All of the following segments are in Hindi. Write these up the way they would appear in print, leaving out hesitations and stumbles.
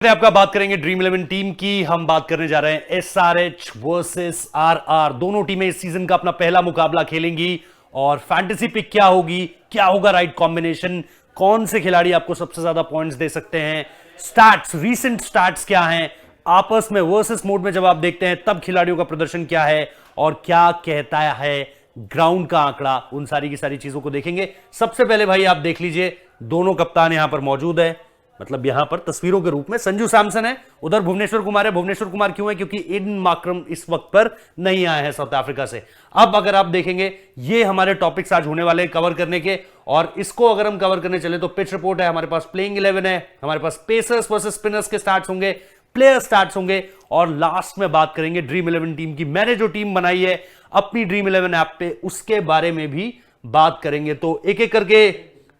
आपका बात करेंगे ड्रीम 11 टीम की। हम बात करने जा रहे हैं एसआरएच वर्सेस आरआर। दोनों टीमें इस सीजन का अपना पहला मुकाबला खेलेंगी और फैंटेसी पिक क्या होगी, क्या होगा राइट कॉम्बिनेशन, कौन से खिलाड़ी आपको सबसे ज्यादा पॉइंट्स दे सकते हैं, स्टैट्स, रीसेंट स्टैट्स क्या हैं, आपस में वर्सेस मोड में जब आप देखते हैं तब खिलाड़ियों का प्रदर्शन क्या है और क्या कहता है ग्राउंड का आंकड़ा, उन सारी की सारी चीजों को देखेंगे। सबसे पहले भाई आप देख लीजिए, दोनों कप्तान यहां पर मौजूद है, मतलब यहां पर तस्वीरों के रूप में संजू सैमसन है, उधर भुवनेश्वर कुमार है। भुवनेश्वर कुमार क्यों है? क्योंकि एडन मार्करम इस वक्त पर नहीं आए हैं साउथ अफ्रीका से। अब अगर आप देखेंगे, ये हमारे टॉपिक्स आज होने वाले कवर करने के, और इसको अगर हम कवर करने चले तो पिच रिपोर्ट है, हमारे पास प्लेइंग 11 है, हमारे पास पेसर्स वर्सेस स्पिनर्स के स्टार्ट्स होंगे, प्लेयर स्टार्ट्स होंगे, और लास्ट में बात करेंगे ड्रीम 11 टीम की। मैंने जो टीम बनाई है अपनी ड्रीम 11 ऐप पे, उसके बारे में भी बात करेंगे। तो एक एक करके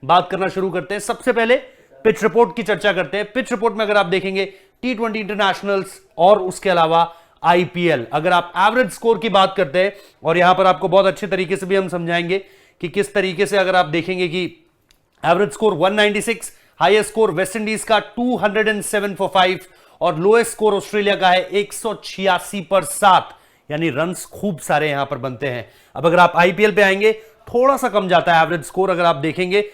बात करना शुरू करते हैं। सबसे पहले पिच रिपोर्ट की चर्चा करते हैं। पिच रिपोर्ट में अगर आप देखेंगे T20 इंटरनेशनल्स और उसके अलावा आईपीएल, अगर आप एवरेज स्कोर की बात करते हैं, और यहां पर आपको बहुत अच्छे तरीके से भी हम समझाएंगे कि किस तरीके से, अगर आप देखेंगे कि average score 196, highest score West Indies का 207 फॉर 5 और लोएस्ट स्कोर ऑस्ट्रेलिया का है 186 पर 7, यानी रन्स खूब सारे यहां पर बनते हैं। अब अगर आप आईपीएल पे आएंगे, थोड़ा सा कम जाता है एवरेज स्कोर, अगर आप देखेंगे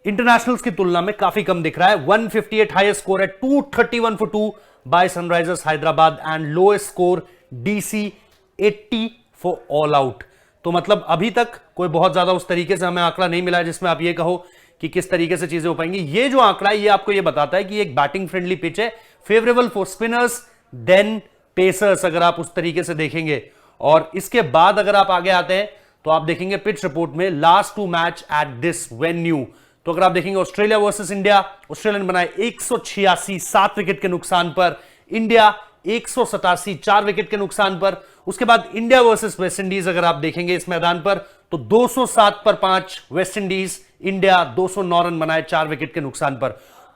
इंटरनेशनल्स की तुलना में काफी कम दिख रहा है। 158 हाईएस्ट स्कोर है, 231 for 2 by Sunrisers Hyderabad, and lowest score DC 80 for all out. तो मतलब अभी तक कोई बहुत ज्यादा उस तरीके से हमें आंकड़ा नहीं मिला है जिसमें आप ये कहो कि किस तरीके से चीजें हो पाएंगी। ये जो आंकड़ा है ये आपको ये बताता है कि एक बैटिंग फ्रेंडली पिच है, favourable for spinners than pacers, अगर आप उस तरीके से देखेंगे। और इसके बाद अगर आप आगे आते हैं तो आप देखेंगे पिच रिपोर्ट में last 2 match at this venue. तो अगर आप देखेंगे ऑस्ट्रेलिया वर्सेस इंडिया, ऑस्ट्रेलिया ने बनाए 186 7 विकेट के नुकसान पर, इंडिया 187 4 विकेट के नुकसान पर। उसके बाद इंडिया वर्सेस वेस्ट इंडीज अगर आप देखेंगे इस मैदान पर, तो 207 पर 5 वेस्ट इंडीज, इंडिया 209 रन बनाए 4 विकेट के नुकसान पर।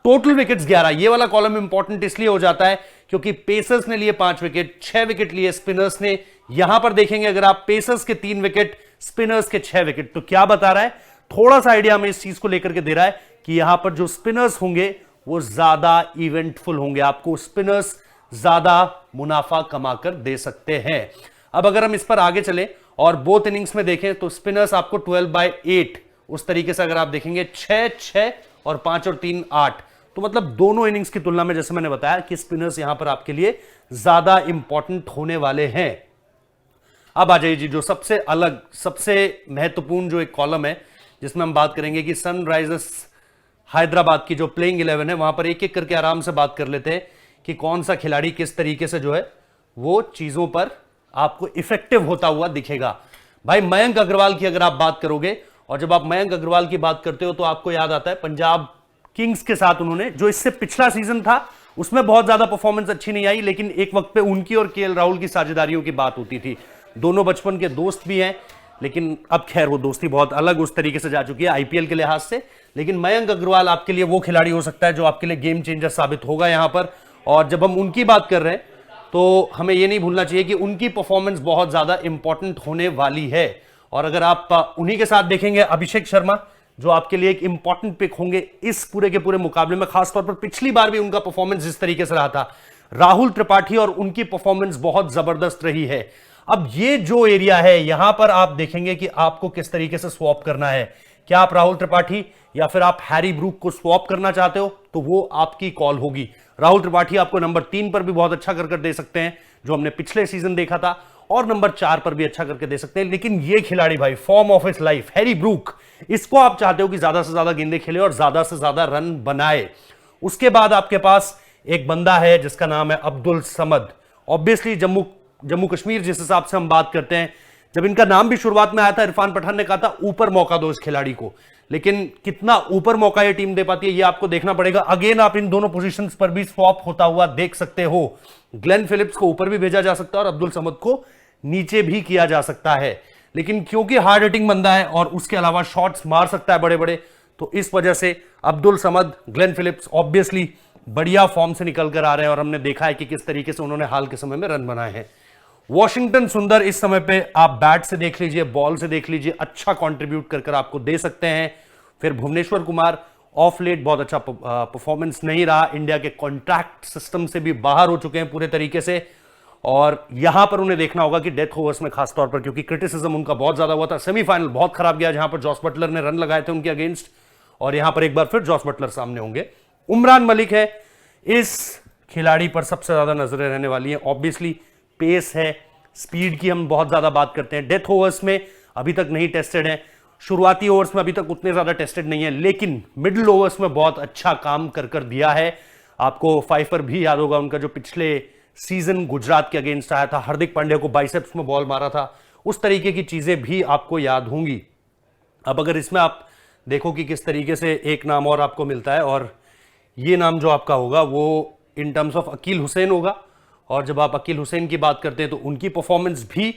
Total wickets 11। ये वाला कॉलम इंपॉर्टेंट इसलिए हो जाता है क्योंकि पेसर्स ने लिए 5 विकेट, 6 विकेट लिए स्पिनर्स ने। यहां पर देखेंगे अगर आप पेसर्स के 3 विकेट, स्पिनर्स के 6 विकेट, तो क्या बता रहा है, थोड़ा सा आइडिया हमें इस चीज को लेकर के दे रहा है कि यहां पर जो स्पिनर्स होंगे वो ज्यादा इवेंटफुल होंगे, आपको स्पिनर्स ज्यादा मुनाफा कमाकर दे सकते हैं। अब अगर हम इस पर आगे चले और बोथ इनिंग्स में देखें तो स्पिनर्स आपको 12/8 उस तरीके से, अगर आप देखेंगे 6-6 और 5 और 3 8, तो मतलब दोनों इनिंग्स की तुलना में जैसे मैंने बताया कि स्पिनर्स यहां पर आपके लिए ज्यादा इंपॉर्टेंट होने वाले हैं। अब आ जाइए जी, जो सबसे अलग, सबसे महत्वपूर्ण जो एक कॉलम है जिसमें हम बात करेंगे कि सनराइजर्स हैदराबाद की जो प्लेइंग 11 है, वहां पर एक एक करके आराम से बात कर लेते हैं कि कौन सा खिलाड़ी किस तरीके से जो है वो चीजों पर आपको इफेक्टिव होता हुआ दिखेगा। भाई मयंक अग्रवाल की अगर आप बात करोगे, और जब आप मयंक अग्रवाल की बात करते हो तो आपको याद आता है पंजाब किंग्स के साथ उन्होंने, जो इससे पिछला सीजन था उसमें बहुत ज्यादा परफॉर्मेंस अच्छी नहीं आई, लेकिन एक वक्त पे उनकी और केएल राहुल की साझेदारियों की बात होती थी। दोनों बचपन के दोस्त भी हैं, लेकिन अब खैर वो दोस्ती बहुत अलग उस तरीके से जा चुकी है आईपीएल के लिहाज से। लेकिन मयंक अग्रवाल आपके लिए वो खिलाड़ी हो सकता है जो आपके लिए गेम चेंजर साबित होगा यहां पर। और जब हम उनकी बात कर रहे हैं तो हमें यह नहीं भूलना चाहिए कि उनकी परफॉर्मेंस बहुत ज्यादा इंपॉर्टेंट होने वाली है। और अगर आप उन्हीं के साथ देखेंगे अभिषेक शर्मा, जो आपके लिए एक इंपॉर्टेंट पिक होंगे इस पूरे के पूरे मुकाबले में, खासतौर पर पिछली बार भी उनका परफॉर्मेंस जिस तरीके से रहा था। राहुल त्रिपाठी और उनकी परफॉर्मेंस बहुत जबरदस्त रही है। अब ये जो एरिया है यहां पर आप देखेंगे कि आपको किस तरीके से स्वैप करना है। क्या आप राहुल त्रिपाठी या फिर आप हैरी ब्रूक को स्वैप करना चाहते हो, तो वो आपकी कॉल होगी। राहुल त्रिपाठी आपको नंबर 3 पर भी बहुत अच्छा कर दे सकते हैं, जो हमने पिछले सीजन देखा था, और नंबर 4 पर भी अच्छा करके दे सकते हैं। लेकिन ये खिलाड़ी भाई, form of his life, Harry Brook, इसको आप चाहते हो कि ज्यादा से ज्यादा गेंदें खेले और ज्यादा से ज्यादा रन बनाए। उसके बाद आपके पास एक बंदा है जिसका नाम है अब्दुल समद। ऑब्वियसली जम्मू कश्मीर जिस हिसाब से हम बात करते हैं, जब इनका नाम भी शुरुआत में आया था, इरफान पठान ने कहा था ऊपर मौका दो इस खिलाड़ी को, लेकिन कितना ऊपर मौका ये टीम दे पाती है ये आपको देखना पड़ेगा। अगेन आप इन दोनों पोजीशंस पर भी स्वैप होता हुआ देख सकते हो। ग्लेन फिलिप्स को ऊपर भी भेजा जा सकता है और अब्दुल समद को नीचे भी किया जा सकता है, लेकिन क्योंकि हार्ड हिटिंग बंदा है और उसके अलावा शॉट्स मार सकता है बड़े बड़े, तो इस वजह से Abdul Samad, Glenn Phillips obviously बढ़िया फॉर्म से निकल कर आ रहे हैं और हमने देखा है कि किस तरीके से उन्होंने हाल के समय में रन बनाए हैं। वॉशिंगटन सुंदर इस समय पे आप बैट से देख लीजिए, बॉल से देख लीजिए, अच्छा कंट्रीब्यूट कर आपको दे सकते हैं। फिर भुवनेश्वर कुमार ऑफ लेट बहुत अच्छा परफॉर्मेंस नहीं रहा, इंडिया के कॉन्ट्रैक्ट सिस्टम से भी बाहर हो चुके हैं पूरे तरीके से। और यहां पर उन्हें देखना होगा कि डेथ ओवर्स में खासतौर पर, क्योंकि क्रिटिसिज्म उनका बहुत ज्यादा हुआ था, सेमीफाइनल बहुत खराब गया जहां पर जॉस बटलर ने रन लगाए थे उनके अगेंस्ट, और यहां पर एक बार फिर जॉस बटलर सामने होंगे। उमरान मलिक है इस खिलाड़ी पर सबसे ज्यादा नजरें रहने वाली हैं। ऑब्वियसली पेस है, स्पीड की हम बहुत ज्यादा बात करते हैं, डेथ ओवर्स में अभी तक नहीं टेस्टेड है, शुरुआती ओवर्स में अभी तक उतने ज्यादा टेस्टेड नहीं है, लेकिन मिडिल ओवर्स में बहुत अच्छा काम कर दिया है। आपको फाइफर भी याद होगा, उनका जो पिछले सीजन गुजरात के अगेंस्ट आया था, हार्दिक पांड्या को बाइसेप्स में बॉल मारा था, उस तरीके की चीजें भी आपको याद होंगी। अब अगर इसमें आप देखो कि किस तरीके से एक नाम और आपको मिलता है, और ये नाम जो आपका होगा वो in terms of Akeal Hosein होगा। और जब आप अकील हुसैन की बात करते हैं तो उनकी परफॉर्मेंस भी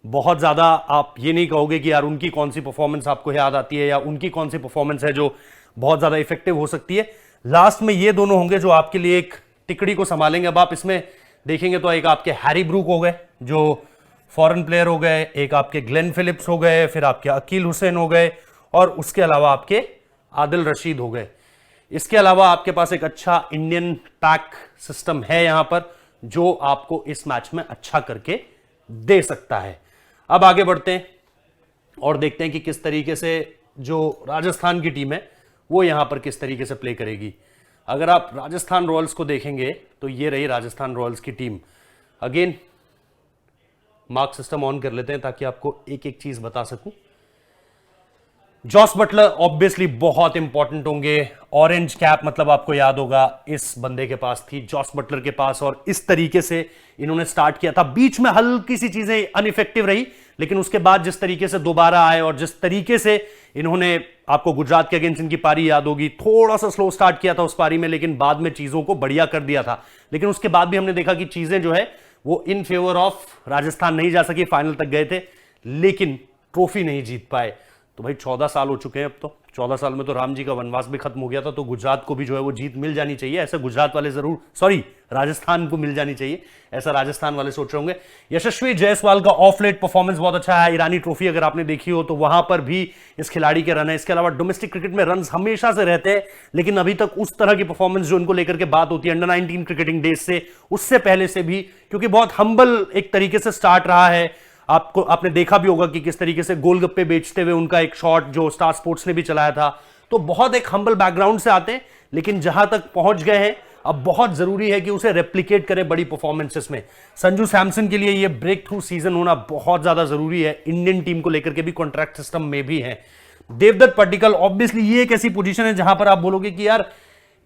बहुत ज्यादा, आप ये नहीं कहोगे कि यार उनकी कौन सी परफॉर्मेंस आपको याद आती है या उनकी कौन सी परफॉर्मेंस है जो बहुत ज्यादा इफेक्टिव हो सकती है। लास्ट में ये दोनों होंगे जो आपके लिए एक टिकड़ी को संभालेंगे। अब आप इसमें देखेंगे तो एक आपके हैरी ब्रूक हो गए जो फॉरेन प्लेयर हो गए, एक आपके ग्लेन फिलिप्स हो गए, फिर आपके अकील हुसैन हो गए, और उसके अलावा आपके आदिल रशीद हो गए। इसके अलावा आपके पास एक अच्छा इंडियन पैक सिस्टम है यहां पर जो आपको इस मैच में अच्छा करके दे सकता है। अब आगे बढ़ते हैं और देखते हैं कि किस तरीके से जो राजस्थान की टीम है वो यहां पर किस तरीके से प्ले करेगी। अगर आप राजस्थान रॉयल्स को देखेंगे तो ये रही राजस्थान रॉयल्स की team. Again mark system on कर लेते हैं ताकि आपको एक एक चीज बता सकूं। जॉस बटलर ऑब्वियसली बहुत इंपॉर्टेंट होंगे, ऑरेंज कैप मतलब आपको याद होगा इस बंदे के पास थी, जॉस बटलर के पास, और इस तरीके से इन्होंने स्टार्ट किया था। बीच में हल्की सी चीजें अनइफेक्टिव रही, लेकिन उसके बाद जिस तरीके से दोबारा आए और जिस तरीके से इन्होंने, आपको गुजरात के अगेंस्ट इनकी पारी याद होगी, थोड़ा सा स्लो स्टार्ट किया था उस पारी में, लेकिन बाद में चीजों को बढ़िया कर दिया था। लेकिन उसके बाद भी हमने देखा कि चीजें जो है वो इन फेवर ऑफ राजस्थान नहीं जा सकी, फाइनल तक गए थे लेकिन ट्रॉफी नहीं जीत पाए। तो भाई 14 साल हो चुके हैं, अब तो 14 साल में तो राम जी का वनवास भी खत्म हो गया था, तो गुजरात को भी जो है वो जीत मिल जानी चाहिए, ऐसा गुजरात वाले जरूर, सॉरी राजस्थान को मिल जानी चाहिए, ऐसा राजस्थान वाले सोच रहे होंगे। यशस्वी जायसवाल का ऑफ लेट परफॉर्मेंस बहुत अच्छा है, ईरानी ट्रॉफी अगर आपने देखी हो तो वहां पर भी इस खिलाड़ी के रन है। इसके अलावा डोमेस्टिक क्रिकेट में रन हमेशा से रहते हैं, लेकिन अभी तक उस तरह की परफॉर्मेंस जो इनको लेकर के बात होती है अंडर 19 क्रिकेटिंग डेज से, उससे पहले से भी, क्योंकि बहुत हम्बल एक तरीके से स्टार्ट रहा है। आपने देखा भी होगा कि किस तरीके से गोलगप्पे बेचते हुए उनका एक शॉट जो स्टार स्पोर्ट्स ने भी चलाया था, तो बहुत एक हम्बल बैकग्राउंड से आते हैं, लेकिन जहां तक पहुंच गए हैं अब बहुत जरूरी है कि उसे रेप्लिकेट करें बड़ी परफॉर्मेंसेस में। संजू सैमसन के लिए यह ब्रेक थ्रू सीजन होना बहुत ज्यादा जरूरी है, इंडियन टीम को लेकर के भी कॉन्ट्रैक्ट सिस्टम में भी है। देवदत्त पट्टिकल ऑब्वियसली ये एक ऐसी पोजीशन है जहां पर आप बोलोगे कि यार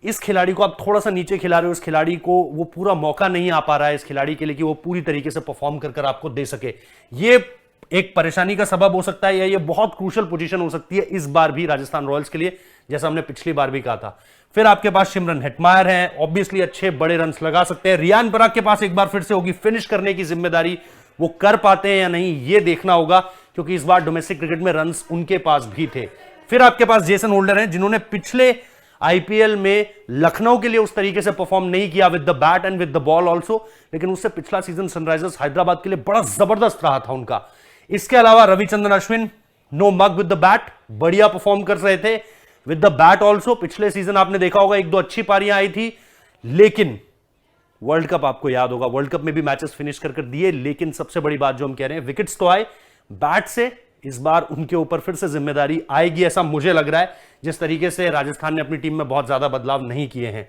इस खिलाड़ी को आप थोड़ा सा नीचे खिला रहे हो, इस खिलाड़ी को वो पूरा मौका नहीं आ पा रहा है इस खिलाड़ी के लिए कि वो पूरी तरीके से परफॉर्म कर आपको दे सके। ये एक परेशानी का सबब हो सकता है या ये बहुत क्रूशियल पोजीशन हो सकती है इस बार भी राजस्थान रॉयल्स के लिए, जैसा हमने पिछली बार भी कहा था। फिर आपके पास सिमरन हेटमायर हैं, ऑब्वियसली अच्छे बड़े रन लगा सकते हैं। रियान पराग के पास एक बार फिर से होगी फिनिश करने की जिम्मेदारी, वो कर पाते हैं या नहीं ये देखना होगा, क्योंकि इस बार डोमेस्टिक क्रिकेट में रन उनके पास भी थे। फिर आपके पास जेसन होल्डर हैं जिन्होंने पिछले आईपीएल में लखनऊ के लिए उस तरीके से परफॉर्म नहीं किया with the bat and with the ball also, लेकिन उससे पिछला सीजन सनराइजर्स हैदराबाद के लिए बड़ा जबरदस्त रहा था उनका। इसके अलावा Ravichandran Ashwin, no mug with the bat, बढ़िया परफॉर्म कर रहे थे विद द बैट ऑल्सो। पिछले सीजन आपने देखा होगा एक दो अच्छी पारियां आई थी, लेकिन वर्ल्ड कप आपको याद होगा, वर्ल्ड कप में भी मैचेस फिनिश कर दिए, लेकिन सबसे बड़ी बात जो हम कह रहे हैं विकेट्स तो आए, बैट से इस बार उनके ऊपर फिर से जिम्मेदारी आएगी ऐसा मुझे लग रहा है, जिस तरीके से राजस्थान ने अपनी टीम में बहुत ज्यादा बदलाव नहीं किए हैं।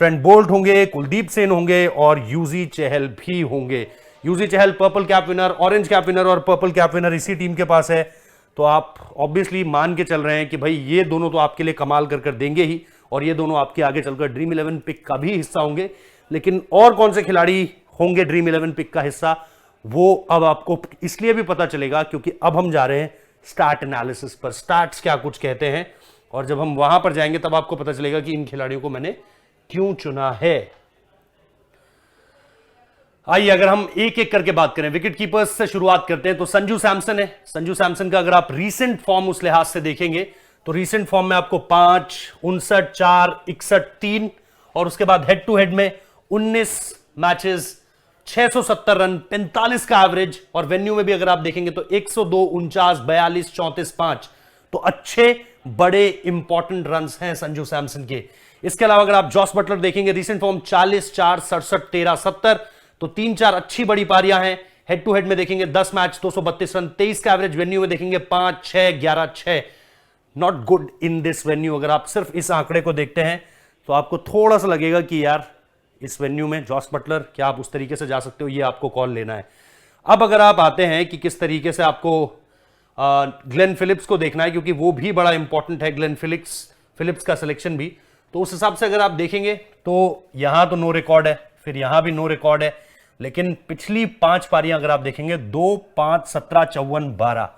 ट्रेंट बोल्ट होंगे, कुलदीप सेन होंगे और यूजी चहल भी होंगे। Yuzi Chahal purple cap winner, orange cap winner और पर्पल कैप विनर इसी टीम के पास है, तो आप ऑब्वियसली मान के चल रहे हैं कि भाई ये दोनों तो आपके लिए कमाल कर देंगे ही, और ये दोनों आपके आगे चलकर ड्रीम 11 पिक का भी हिस्सा होंगे। लेकिन और कौन से खिलाड़ी होंगे ड्रीम 11 पिक का हिस्सा, वो अब आपको इसलिए भी पता चलेगा क्योंकि अब हम जा रहे हैं स्टार्ट एनालिसिस पर, स्टार्ट्स क्या कुछ कहते हैं, और जब हम वहां पर जाएंगे तब आपको पता चलेगा कि इन खिलाड़ियों को मैंने क्यों चुना है। आइए अगर हम एक एक करके बात करें, विकेट कीपर्स से शुरुआत करते हैं तो संजू सैमसन है। संजू सैमसन का अगर आप रीसेंट फॉर्म उस लिहाज से देखेंगे तो रीसेंट फॉर्म में आपको 5, 59, 4, 61, 3 और उसके बाद हेड टू हेड में 19 मैचेस, 670 रन, 45 का एवरेज, और वेन्यू में भी अगर आप देखेंगे तो 102, 49, 42, 34, 5, तो अच्छे बड़े इंपॉर्टेंट रन्स हैं संजू सैमसन के। इसके अलावा अगर आप जॉस बटलर देखेंगे, रिसेंट फॉर्म 40, 4, 67, 13, 70, तो 3-4 अच्छी बड़ी पारियां हैं। हेड टू हेड में देखेंगे 10 मैच 232 रन, 23 का एवरेज। वेन्यू में देखेंगे 5, 6, 11, 6। Not good in this venue. अगर आप सिर्फ इस आंकड़े को देखते हैं तो आपको थोड़ा सा लगेगा कि यार इस वेन्यू में जॉस बटलर, क्या आप उस तरीके से जा सकते हो, ये आपको कॉल लेना है। अब अगर आप आते हैं कि किस तरीके से आपको ग्लेन फिलिप्स को देखना है, क्योंकि वो भी बड़ा इंपॉर्टेंट है, ग्लेन फिलिप्स का सिलेक्शन भी, तो उस हिसाब से अगर आप देखेंगे तो यहां तो नो रिकॉर्ड है, फिर यहां भी नो रिकॉर्ड है, लेकिन पिछली 5 पारियां अगर आप देखेंगे 2, 5, 17, 54, 12,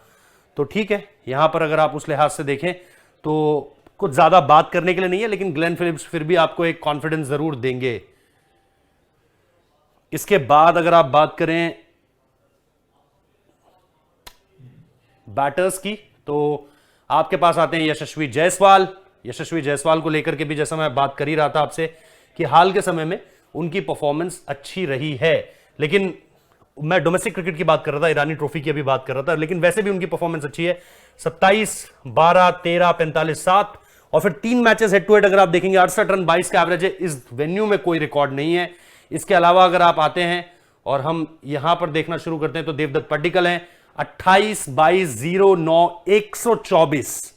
तो ठीक है। यहां पर अगर आप उस लिहाज से देखें तो कुछ ज्यादा बात करने के लिए नहीं है, लेकिन ग्लेन फिलिप्स फिर भी आपको एक कॉन्फिडेंस जरूर देंगे। इसके बाद अगर आप बात करें बैटर्स की, तो आपके पास आते हैं यशस्वी जायसवाल। यशस्वी जायसवाल को लेकर के भी जैसा मैं बात कर ही रहा था आपसे कि हाल के समय में उनकी परफॉर्मेंस अच्छी रही है, लेकिन मैं डोमेस्टिक क्रिकेट की बात कर रहा था, ईरानी ट्रॉफी की अभी बात कर रहा था, लेकिन वैसे भी उनकी परफॉर्मेंस अच्छी है। 27, 12, 13, 45, 7 और फिर 3 मैचेस हेड टू हेड अगर आप देखेंगे 68 रन 22 का एवरेज है। इस वेन्यू में कोई रिकॉर्ड नहीं है। इसके अलावा अगर आप आते हैं और हम यहां पर देखना शुरू करते हैं तो देवदत्त पड्डीकल हैं 28, 22, 0, 9, 124।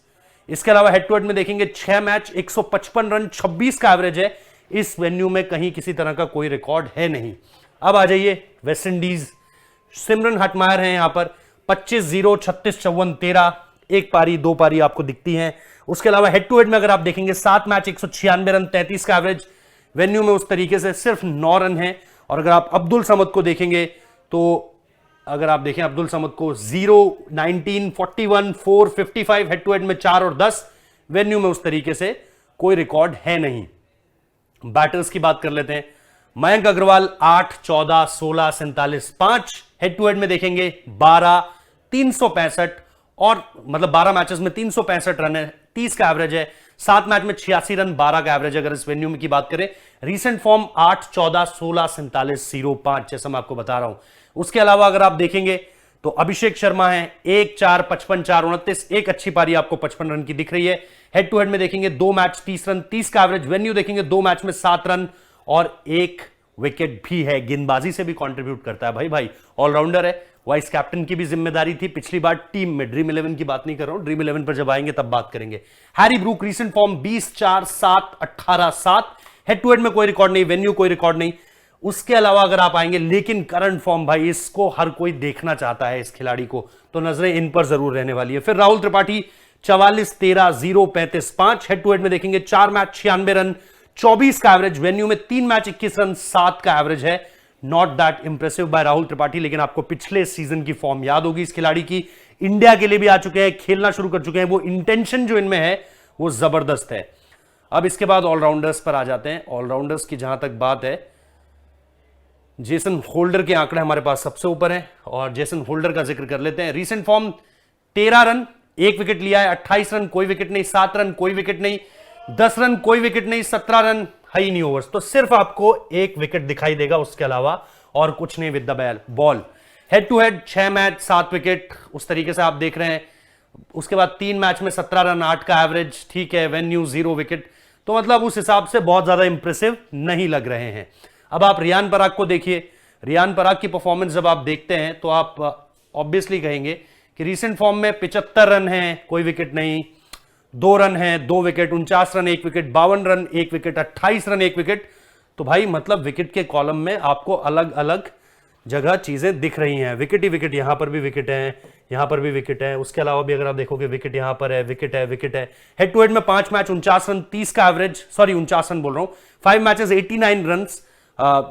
इसके अलावा हेड टू हेड में देखेंगे 6 मैच 155 रन 26 का एवरेज है। इस वेन्यू में कहीं किसी तरह का कोई रिकॉर्ड है नहीं। अब आ जाइए वेस्ट इंडीज। सिमरन हटमायर हैं यहां पर 25, 0, 36, 54, 13, एक पारी 2 पारी आपको दिखती हैं। उसके अलावा हेड टू हेड में अगर आप देखेंगे 7 मैच 196 रन 33 का एवरेज। वेन्यू में उस तरीके से सिर्फ 9 रन है। और अगर आप अब्दुल समद को देखेंगे तो अगर आप देखें अब्दुल समद को 0, 19, 41, 4, 55, हेड टू हेड में 4 और 10, वेन्यू में उस तरीके से कोई रिकॉर्ड है नहीं। बैटर्स की बात कर लेते हैं। Mayank Agarwal 8, 14, 16, 47, 5, head to head में देखेंगे 12, 365 और मतलब 12 मैचेस में 365 रन है, 30 का एवरेज है। 7 मैच में 86 रन 12 का एवरेज। अगर इस वेन्यू में की बात करें, रीसेंट फॉर्म 8, 14, 16, 47, 0, 5, जैसा मैं आपको बता रहा हूं। उसके अलावा अगर आप देखेंगे तो अभिषेक शर्मा है 1, 4, 55, 4, 29, एक अच्छी पारी आपको 55 रन की दिख रही है। हेड टू हेड में देखेंगे 2 मैच 30 रन 30 का एवरेज। वेन्यू देखेंगे 2 मैच में 7 रन और 1 विकेट भी है। गेंदबाजी से भी कंट्रीब्यूट करता है भाई ऑलराउंडर है। वाइस कैप्टन की भी जिम्मेदारी थी पिछली बार टीम में। ड्रीम 11 की बात नहीं कर रहा हूं, ड्रीम 11 पर जब आएंगे तब बात करेंगे। Harry Brook recent form 20, 4, 7, 18, 7, head to head में कोई रिकॉर्ड नहीं, वेन्यू कोई रिकॉर्ड नहीं। उसके अलावा अगर आप आएंगे, लेकिन करंट फॉर्म भाई इसको हर कोई देखना चाहता है, इस खिलाड़ी को, तो नजरें इन पर जरूर रहने वाली है। फिर Rahul Tripathi 44, 13, 0, 35, 5, head to head में देखेंगे 4 मैच 96 रन 24 का एवरेज। वेन्यू में 3 मैच 21 रन 7 का एवरेज है। Not that impressive by Rahul Tripathi, लेकिन आपको पिछले सीजन की फॉर्म याद होगी इस खिलाड़ी की। इंडिया के लिए भी आ चुके हैं, खेलना शुरू कर चुके हैं। वो इंटेंशन जो इनमें है वो जबरदस्त है। अब इसके बाद ऑलराउंडर्स पर आ जाते हैं। ऑलराउंडर्स की जहां तक बात है, जेसन होल्डर के आंकड़े हमारे पास सबसे ऊपर हैं और जेसन होल्डर का जिक्र कर लेते हैं। रीसेंट फॉर्म 13 रन 1 विकेट लिया है, 28 रन कोई विकेट नहीं, 7 रन कोई विकेट नहीं, 10 रन कोई विकेट नहीं, 17 रन है ही नहीं ओवर्स। तो सिर्फ आपको 1 विकेट दिखाई देगा, उसके अलावा और कुछ नहीं with the ball. Head to head 6 match 7 wicket, उस तरीके से आप देख रहे हैं। उसके बाद 3 मैच में 17 रन 8 का एवरेज, ठीक है। वेन्यू 0 विकेट, तो मतलब उस हिसाब से बहुत ज्यादा इंप्रेसिव नहीं लग रहे हैं। अब आप रियान पराग को देखिए। रियान पराग की परफॉर्मेंस जब आप देखते हैं तो आप ऑब्वियसली कहेंगे कि रीसेंट फॉर्म में 75 रन हैं, कोई विकेट नहीं, 2 रन हैं 2 wicket, 49 run 1 wicket, 52 run 1 wicket, 28 run 1 wicket. तो भाई मतलब विकेट के कॉलम में आपको अलग अलग जगह चीजें दिख रही हैं। विकेट ही विकेट, यहां पर भी विकेट है, यहां पर भी विकेट है। उसके अलावा भी अगर आप देखोगे विकेट यहां पर है, विकेट है, विकेट है। हेड टू हेड में 5 मैच 49 रन 30 का एवरेज, सॉरी 49 रन बोल रहा हूं, 5 मैचेस 89 रन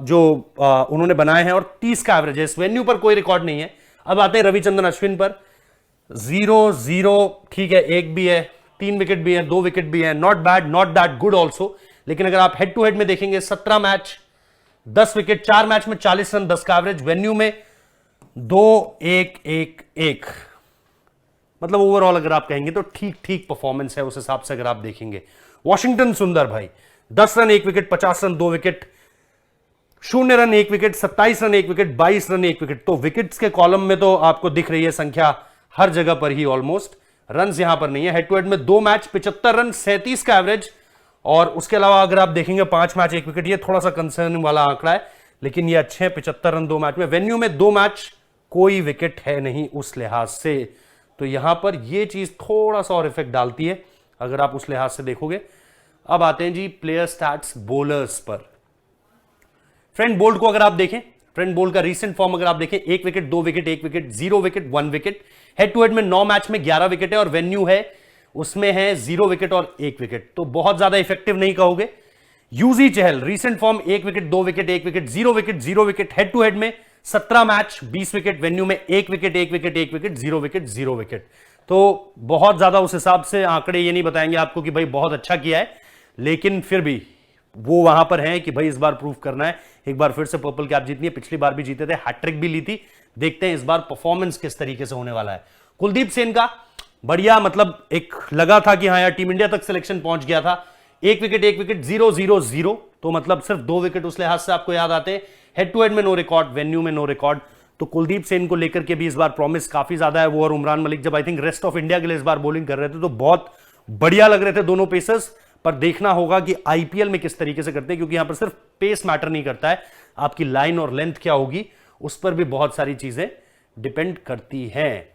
जो उन्होंने बनाए हैं और 30 का एवरेज है। इस वेन्यू पर कोई रिकॉर्ड नहीं है। अब आते हैं रविचंद्रन अश्विन पर। 0, 0, ठीक है, 1 भी है, 3 विकेट भी है, 2 विकेट भी है। Not bad, not that good also. लेकिन अगर आप हेड टू हेड में देखेंगे 17 मैच 10 विकेट, 4 मैच में 40 रन 10 का एवरेज। वेन्यू में 2, 1, 1, 1, मतलब ओवरऑल अगर आप कहेंगे तो ठीक ठीक परफॉर्मेंस है उस हिसाब से अगर आप देखेंगे। वॉशिंगटन सुंदर भाई 10 run 1 wicket, 50 run 2 wicket, 0 run 1 wicket, 27 run 1 wicket, 22 run 1 wicket. तो विकेट्स के कॉलम में तो आपको दिख रही है संख्या हर जगह पर ही ऑलमोस्ट। रन यहां पर नहीं है। हेड टू हेड में 2 मैच 75 रन 37 का एवरेज, और उसके अलावा अगर आप देखेंगे 5 मैच 1 विकेट, ये थोड़ा सा कंसर्न वाला आंकड़ा है, लेकिन ये अच्छे हैं 75 रन 2 मैच में। वेन्यू में 2 मैच कोई विकेट है नहीं उस लिहाज से, तो यहां पर ये चीज थोड़ा सा और इफेक्ट डालती है अगर आप उस लिहाज से देखोगे। अब आते हैं जी प्लेयर स्टैट्स बोलर्स पर। फ्रेंड बोल्ट को अगर आप देखें, फ्रेंड बोल्ट का रीसेंट फॉर्म अगर आप देखें, 1 wicket 2 wicket 1 wicket 0 wicket 1 wicket. Head to head में 9 मैच में 11 विकेट है, और वेन्यू है उसमें है 0 विकेट और 1 विकेट, तो बहुत ज्यादा इफेक्टिव नहीं कहोगे। Yuzi Chahal recent form 1 wicket 2 wicket 1 wicket 0 wicket 0 wicket. Head to head में 17 मैच 20 विकेट, वेन्यू में 1 wicket 1 wicket 1 wicket 0 wicket 0 wicket. तो बहुत ज्यादा उस हिसाब से आंकड़े ये नहीं बताएंगे आपको कि भाई बहुत अच्छा किया है, लेकिन फिर भी वो वहां पर है कि भाई इस बार प्रूव करना है, एक बार फिर से पर्पल कैप जीतनी है। पिछली बार भी जीते थे, हैट्रिक भी ली थी, देखते हैं इस बार परफॉर्मेंस किस तरीके से होने वाला है। कुलदीप सेन का बढ़िया, मतलब एक लगा था कि हाँ यार टीम इंडिया तक सिलेक्शन पहुंच गया था। 1 विकेट 1 विकेट 0 0 0, तो मतलब सिर्फ 2 विकेट उस लिहाज से आपको याद आते हैं। हेड टू हेड में नो रिकॉर्ड, वेन्यू में नो रिकॉर्ड, तो कुलदीप सेन को लेकर के भी इस बार प्रॉमिस काफी ज्यादा है। वो और उमरान मलिक जब I think rest of India के लिए इस बार बॉलिंग कर रहे थे तो बहुत बढ़िया लग रहे थे दोनों पेसर्स, पर देखना होगा कि आईपीएल में किस तरीके से करते हैं, क्योंकि यहां पर सिर्फ पेस मैटर नहीं करता है, आपकी लाइन और लेंथ क्या होगी उस पर भी बहुत सारी चीजें डिपेंड करती हैं।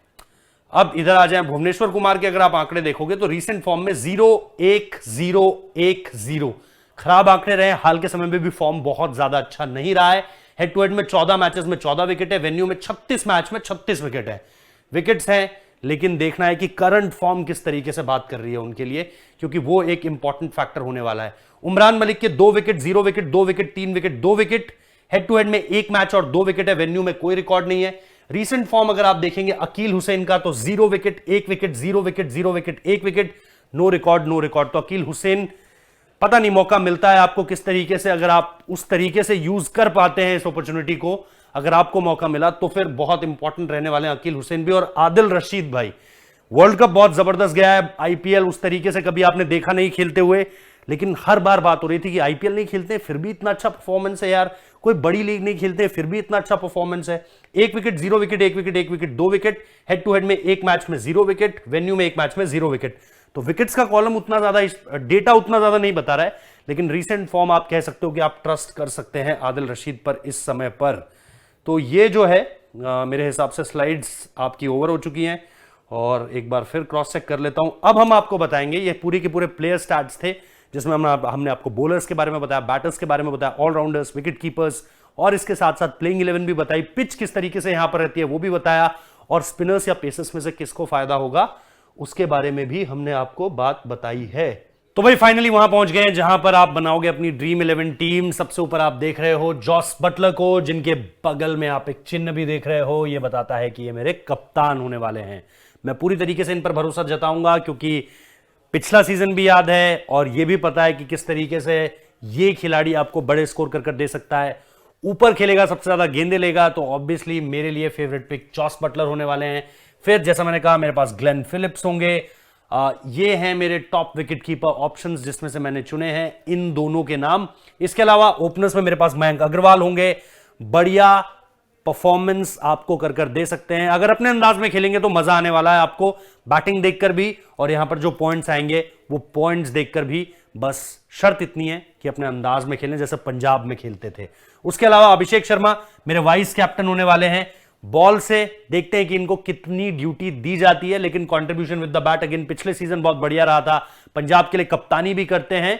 अब इधर आ जाए भुवनेश्वर कुमार के, अगर आप आंकड़े देखोगे तो रीसेंट फॉर्म में 0 1 0 1 0 खराब आंकड़े रहे। हाल के समय में भी फॉर्म बहुत ज्यादा अच्छा नहीं रहा है। हेड टू हेड में 14 मैचेस में 14 विकेट है, वेन्यू में 36 मैच में 36 विकेट है। विकेट्स हैं, लेकिन देखना है कि करंट फॉर्म किस तरीके से बात कर रही है उनके लिए, क्योंकि वो एक इंपॉर्टेंट फैक्टर होने वाला है। उमरान मलिक के 2 wicket 0 wicket 2 wicket 3 wicket 2 wicket. Head to head में 1 मैच और 2 विकेट है, वेन्यू में कोई रिकॉर्ड नहीं है। रीसेंट फॉर्म अगर आप देखेंगे अकील हुसैन का, तो 0 wicket 1 wicket 0 wicket 0 wicket 1 wicket, no record no record. तो अकील हुसैन पता नहीं मौका मिलता है आपको किस तरीके से, अगर आप उस तरीके से यूज कर पाते हैं इस अपॉर्चुनिटी को, अगर आपको मौका मिला तो फिर बहुत इंपॉर्टेंट रहने वाले हैं अकील हुसैन भी। और आदिल रशीद भाई, वर्ल्ड कप बहुत जबरदस्त गया है, आईपीएल उस तरीके से कभी आपने देखा नहीं खेलते हुए, लेकिन हर बार बात हो रही थी कि आईपीएल नहीं खेलते फिर भी इतना अच्छा परफॉर्मेंस है यार, कोई बड़ी लीग नहीं खेलते फिर भी इतना अच्छा परफॉर्मेंस है। 1 wicket 0 wicket 1 wicket 1 wicket 2 wicket. Head to head में 1 मैच में 0 विकेट, वेन्यू में 1 मैच में 0 विकेट। तो विकेट्स का कॉलम उतना ज्यादा, डेटा उतना ज्यादा नहीं बता रहा है, लेकिन रीसेंट फॉर्म आप कह सकते हो कि आप ट्रस्ट कर सकते हैं आदिल रशीद पर इस समय पर। तो ये जो है मेरे हिसाब से स्लाइड्स आपकी ओवर हो चुकी हैं, और एक बार फिर क्रॉस चेक कर लेता हूं। अब हम आपको बताएंगे, ये पूरी के पूरे प्लेयर स्टैट्स थे जिसमें हमने आपको बॉलर्स के बारे में बताया, बैटर्स के बारे में बताया, ऑलराउंडर्स, विकेट कीपर्स, और इसके साथ साथ प्लेइंग 11 भी बताई, पिच किस तरीके से यहां पर रहती है वो भी बताया, और स्पिनर्स या पेसर्स में से किसको फायदा होगा उसके बारे में भी हमने आपको बात बताई है। तो भाई फाइनली वहां पहुंच गए जहां पर आप बनाओगे अपनी ड्रीम 11 टीम। सबसे ऊपर आप देख रहे हो जॉस बटलर को, जिनके बगल में आप एक चिन्ह भी देख रहे हो, यह बताता है कि ये मेरे कप्तान होने वाले हैं। मैं पूरी तरीके से इन पर भरोसा जताऊंगा, क्योंकि पिछला सीजन भी याद है और यह भी पता है कि किस तरीके से ये खिलाड़ी आपको बड़े स्कोर कर दे सकता है। ऊपर खेलेगा, सबसे ज्यादा गेंदे लेगा, तो ऑब्वियसली मेरे लिए फेवरेट पिक जॉस बटलर होने वाले हैं। फिर जैसा मैंने कहा मेरे पास ग्लेन फिलिप्स होंगे। ये हैं मेरे टॉप विकेट कीपर ऑप्शंस जिसमें से मैंने चुने हैं इन दोनों के नाम। इसके अलावा ओपनर्स में मेरे पास मयंक अग्रवाल होंगे, बढ़िया परफॉर्मेंस आपको कर दे सकते हैं। अगर अपने अंदाज में खेलेंगे तो मजा आने वाला है आपको, बैटिंग देखकर भी, और यहां पर जो पॉइंट्स आएंगे वो पॉइंट्स देखकर भी। बस शर्त इतनी है कि अपने अंदाज में खेलें जैसे पंजाब में खेलते थे। उसके अलावा अभिषेक शर्मा मेरे वाइस कैप्टन होने वाले हैं। बॉल से देखते हैं कि इनको कितनी ड्यूटी दी जाती है, लेकिन contribution with the bat again पिछले सीजन बहुत बढ़िया रहा था। पंजाब के लिए कप्तानी भी करते हैं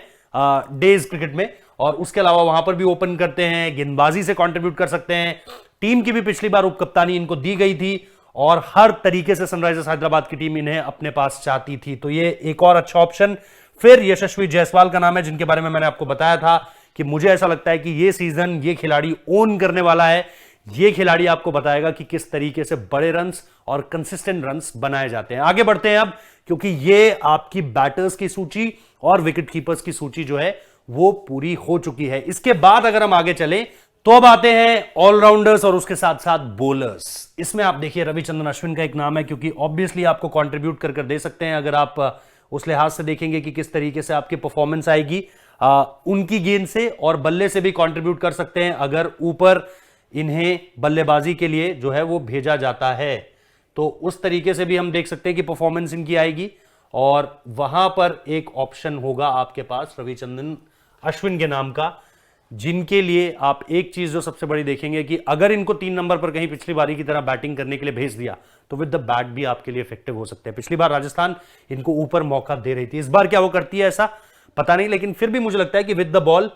डेज क्रिकेट में, और उसके अलावा वहां पर भी ओपन करते हैं, गेंदबाजी से कंट्रीब्यूट कर सकते हैं। टीम की भी पिछली बार उप कप्तानी इनको दी गई थी, और हर तरीके से सनराइजर्स हैदराबाद की टीम इन्हें अपने पास चाहती थी, तो ये एक और अच्छा ऑप्शन। फिर यशस्वी जायसवाल का नाम है, जिनके बारे में मैंने आपको बताया था कि मुझे ऐसा लगता है कि ये सीजन ये खिलाड़ी ओन करने वाला है। ये खिलाड़ी आपको बताएगा कि किस तरीके से बड़े रन्स और कंसिस्टेंट रन्स बनाए जाते हैं। आगे बढ़ते हैं अब, क्योंकि ये आपकी बैटर्स की सूची और विकेट कीपर्स की सूची जो है वो पूरी हो चुकी है। इसके बाद अगर हम आगे चलें तो अब आते हैं ऑलराउंडर्स और उसके साथ साथ बोलर्स। इसमें आप देखिए रविचंद्रन अश्विन का एक नाम है, क्योंकि ऑब्वियसली आपको कंट्रीब्यूट कर दे सकते हैं। अगर आप उस लिहाज से देखेंगे कि किस तरीके से आपकी परफॉर्मेंस आएगी, उनकी गेंद से और बल्ले से भी कंट्रीब्यूट कर सकते हैं अगर ऊपर इन्हें बल्लेबाजी के लिए जो है वो भेजा जाता है। तो उस तरीके से भी हम देख सकते हैं कि परफॉर्मेंस इनकी आएगी। और वहां पर एक ऑप्शन होगा आपके पास रविचंद्रन अश्विन के नाम का, जिनके लिए आप एक चीज जो सबसे बड़ी देखेंगे कि अगर इनको 3 नंबर पर कहीं पिछली बारी की तरह बैटिंग करने के लिए भेज दिया तो विद द बैट भी आपके लिए इफेक्टिव हो सकते हैं। पिछली बार राजस्थान इनको ऊपर मौका दे रही थी, इस बार क्या वो करती है ऐसा पता नहीं, लेकिन फिर भी मुझे लगता है कि विद द बॉल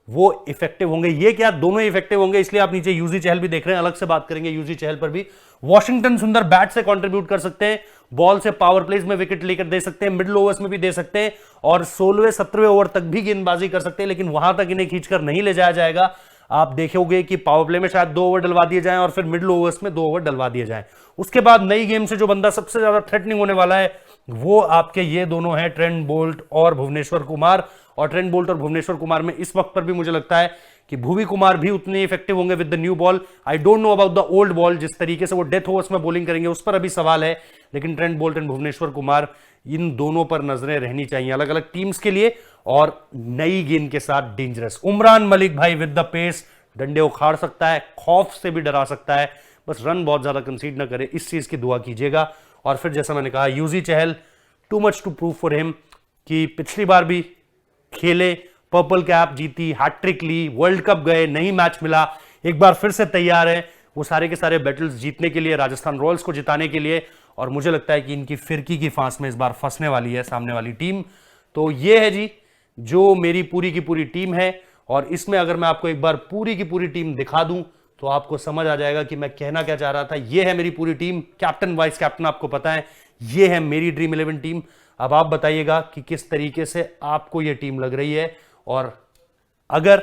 वो इफेक्टिव होंगे। ये क्या दोनों ही इफेक्टिव होंगे, इसलिए आप नीचे यूजी चहल भी देख रहे हैं, अलग से बात करेंगे यूजी चहल पर भी। वॉशिंगटन सुंदर बैट से कंट्रीब्यूट कर सकते हैं, बॉल से पावर प्लेस में विकेट लेकर दे सकते हैं, मिडिल ओवर्स में भी दे सकते हैं और 16वें 17वें ओवर तक भी गेंदबाजी कर सकते हैं, लेकिन वहां तक इन्हें खींचकर नहीं ले जाया जाएगा। आप देखोगे कि पावर प्ले में शायद 2 ओवर डलवा दिए जाएं और फिर मिडिल ओवर्स में 2 ओवर डलवा दिए जाएं। उसके बाद नई गेम से जो बंदा सबसे ज्यादा थ्रेटनिंग होने वाला है वो आपके ये दोनों हैं, ट्रेंट बोल्ट और भुवनेश्वर कुमार। और ट्रेंट बोल्ट और भुवनेश्वर कुमार में इस वक्त पर भी मुझे लगता है कि भुवी कुमार भी उतने इफेक्टिव होंगे with the new ball. I don't know about the old ball, जिस तरीके से वो डेथ ओवर्स में बॉलिंग करेंगे उस पर अभी सवाल है, लेकिन Trent Boult and Bhuvneshwar Kumar, इन दोनों पर नजरें रहनी चाहिए अलग अलग टीम्स के लिए और नई गेंद के साथ डेंजरस। उमरान मलिक भाई विद द पेस, डंडे उखाड़ सकता है, खौफ से भी डरा सकता है, बस रन बहुत ज्यादा कंसीड ना करे, इस चीज की दुआ कीजिएगा। और फिर जैसा मैंने कहा Yuzi Chahal, too much to prove for him, कि पिछली बार भी खेले, पर्पल कैप जीती, हैट्रिक ली, वर्ल्ड कप गए, नहीं मैच मिला, एक बार फिर से तैयार है वो सारे के सारे बैटल्स जीतने के लिए, राजस्थान रॉयल्स को जिताने के लिए। और मुझे लगता है कि इनकी फिरकी की फांस में इस बार फंसने वाली है सामने वाली टीम। तो ये है जी जो मेरी पूरी की पूरी टीम है, और इसमें अगर मैं आपको एक बार पूरी की पूरी टीम दिखा दूं तो आपको समझ आ जाएगा कि मैं कहना क्या चाह रहा था। ये है मेरी पूरी टीम, कैप्टन वाइस कैप्टन आपको पता है, ये है मेरी ड्रीम 11 टीम। अब आप बताइएगा कि किस तरीके से आपको ये टीम लग रही है, और अगर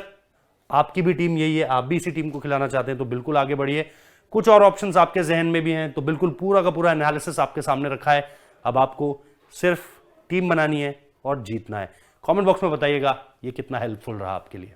आपकी भी टीम यही है, आप भी इसी टीम को खिलाना चाहते हैं तो बिल्कुल आगे बढ़िए। कुछ और ऑप्शंस आपके जहन में भी हैं तो बिल्कुल पूरा का पूरा एनालिसिस आपके सामने रखा है, अब आपको सिर्फ टीम बनानी है और जीतना है। कमेंट बॉक्स में बताइएगा ये कितना हेल्पफुल रहा आपके लिए।